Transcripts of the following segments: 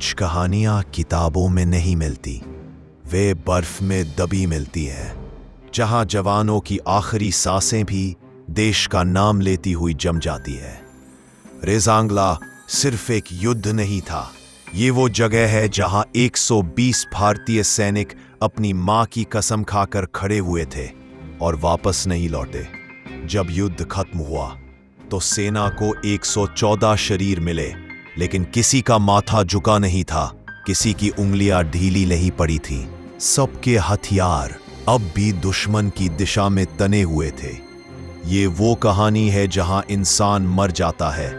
कुछ कहानियां किताबों में नहीं मिलती, वे बर्फ में दबी मिलती हैं, जहां जवानों की आखिरी सांसें भी देश का नाम लेती हुई जम जाती है। रेज़ांगला सिर्फ एक युद्ध नहीं था, ये वो जगह है जहां 120 भारतीय सैनिक अपनी मां की कसम खाकर खड़े हुए थे और वापस नहीं लौटे। जब युद्ध खत्म हुआ तो सेना को 114 शरीर मिले, लेकिन किसी का माथा झुका नहीं था, किसी की उंगलियां ढीली नहीं पड़ी थीं। सबके हथियार अब भी दुश्मन की दिशा में तने हुए थे। ये वो कहानी है जहां इंसान मर जाता है,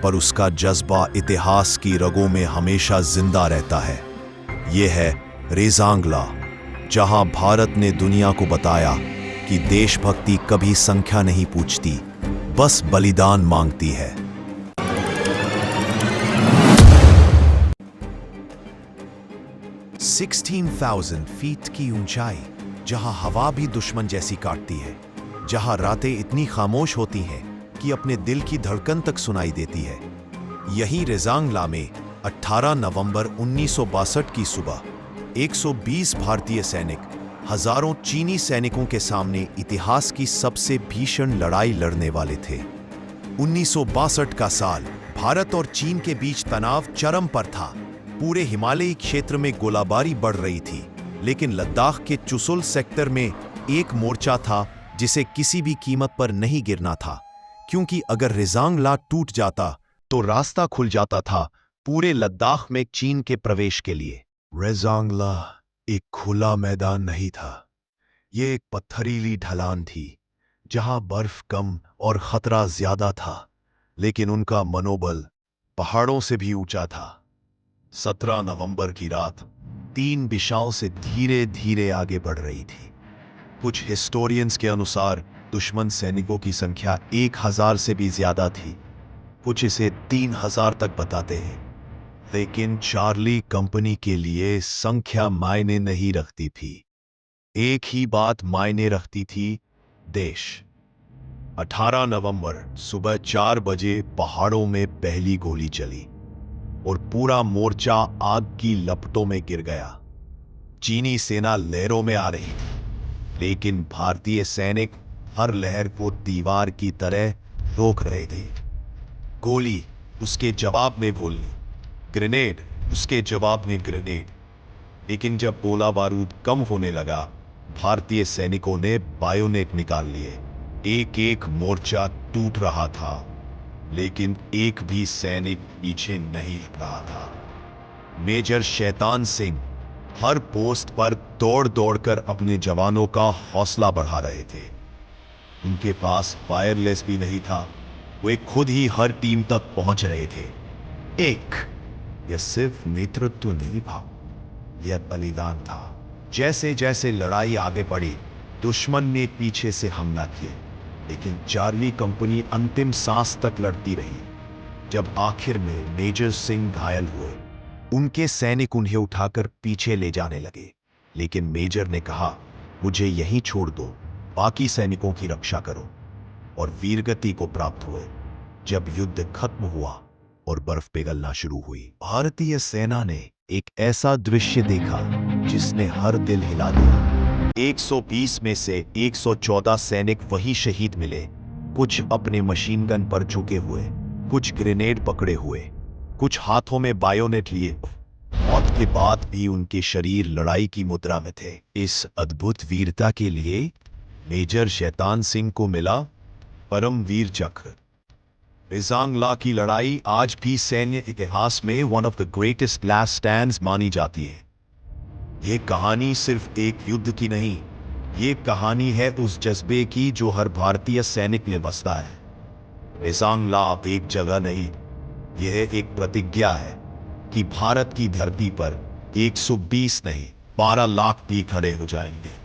पर उसका जज्बा इतिहास की रगों में हमेशा जिंदा रहता है। ये है रेज़ांगला, जहां भारत ने दुनिया को बताया कि देशभक्ति कभी संख्या नहीं पूछती, बस बलिदान मांगती है। 16,000 फीट की ऊंचाई, जहां हवा भी दुश्मन जैसी काटती है, जहां रातें इतनी खामोश होती हैं कि अपने दिल की धड़कन तक सुनाई देती है। यहीं रेज़ांगला में 18 नवंबर 1962 की सुबह 120 भारतीय सैनिक हजारों चीनी सैनिकों के सामने इतिहास की सबसे भीषण लड़ाई लड़ने वाले थे। 1962 का साल भारत और चीन के बीच तनाव चरम पर था। पूरे हिमालयी क्षेत्र में गोलाबारी बढ़ रही थी, लेकिन लद्दाख के चुशुल सेक्टर में एक मोर्चा था जिसे किसी भी कीमत पर नहीं गिरना था, क्योंकि अगर रेज़ांगला टूट जाता तो रास्ता खुल जाता था पूरे लद्दाख में चीन के प्रवेश के लिए। रेज़ांगला एक खुला मैदान नहीं था, ये एक पत्थरीली ढलान थी जहां बर्फ कम और खतरा ज्यादा था, लेकिन उनका मनोबल पहाड़ों से भी ऊंचा था। 17 नवंबर की रात 3 दिशाओं से धीरे धीरे आगे बढ़ रही थी। कुछ हिस्टोरियंस के अनुसार दुश्मन सैनिकों की संख्या 1000 से भी ज्यादा थी, कुछ इसे 3000 तक बताते हैं। लेकिन चार्ली कंपनी के लिए संख्या मायने नहीं रखती थी, एक ही बात मायने रखती थी, देश। 18 नवंबर सुबह 4 बजे पहाड़ों में पहली गोली चली और पूरा मोर्चा आग की लपटों में गिर गया। चीनी सेना लहरों में आ रही थी, लेकिन भारतीय सैनिक हर लहर को दीवार की तरह रोक रहे थे। गोली उसके जवाब में गोली, ग्रेनेड उसके जवाब में ग्रेनेड। लेकिन जब गोला बारूद कम होने लगा, भारतीय सैनिकों ने बायोनेट निकाल लिए। एक एक मोर्चा टूट रहा था, लेकिन एक भी सैनिक पीछे नहीं हट रहा था। मेजर शैतान सिंह हर पोस्ट पर दौड़ दौड़कर अपने जवानों का हौसला बढ़ा रहे थे। उनके पास वायरलेस भी नहीं था, वे खुद ही हर टीम तक पहुंच रहे थे। यह सिर्फ नेतृत्व नहीं था, यह बलिदान था। जैसे जैसे लड़ाई आगे बढ़ी, दुश्मन ने पीछे से हमला किया, लेकिन चार्ली कंपनी अंतिम सांस तक लड़ती रही। जब आखिर में मेजर सिंह घायल हुए, उनके सैनिक उन्हें उठाकर पीछे ले जाने लगे, लेकिन मेजर ने कहा, मुझे यहीं छोड़ दो, बाकी सैनिकों की रक्षा करो। और वीरगति को प्राप्त हुए। जब युद्ध खत्म हुआ और बर्फ पिघलना शुरू हुई, भारतीय सेना ने एक ऐसा दृश्य देखा जिसने हर दिल हिला दिया। 120 में से 114 सैनिक वही शहीद मिले, कुछ अपने मशीन गन पर झुके हुए, कुछ ग्रेनेड पकड़े हुए, कुछ हाथों में बायोनेट लिए। मौत के बाद भी उनके शरीर लड़ाई की मुद्रा में थे। इस अद्भुत वीरता के लिए मेजर शैतान सिंह को मिला परमवीर चक्र। रेज़ांगला की लड़ाई आज भी सैन्य इतिहास में one of the greatest last stands मानी जाती है। ये कहानी सिर्फ एक युद्ध की नहीं, ये कहानी है उस जज्बे की जो हर भारतीय सैनिक में बसता है। रेज़ांगला अब एक जगह नहीं, यह एक प्रतिज्ञा है कि भारत की धरती पर 120 नहीं 12 लाख भी खड़े हो जाएंगे।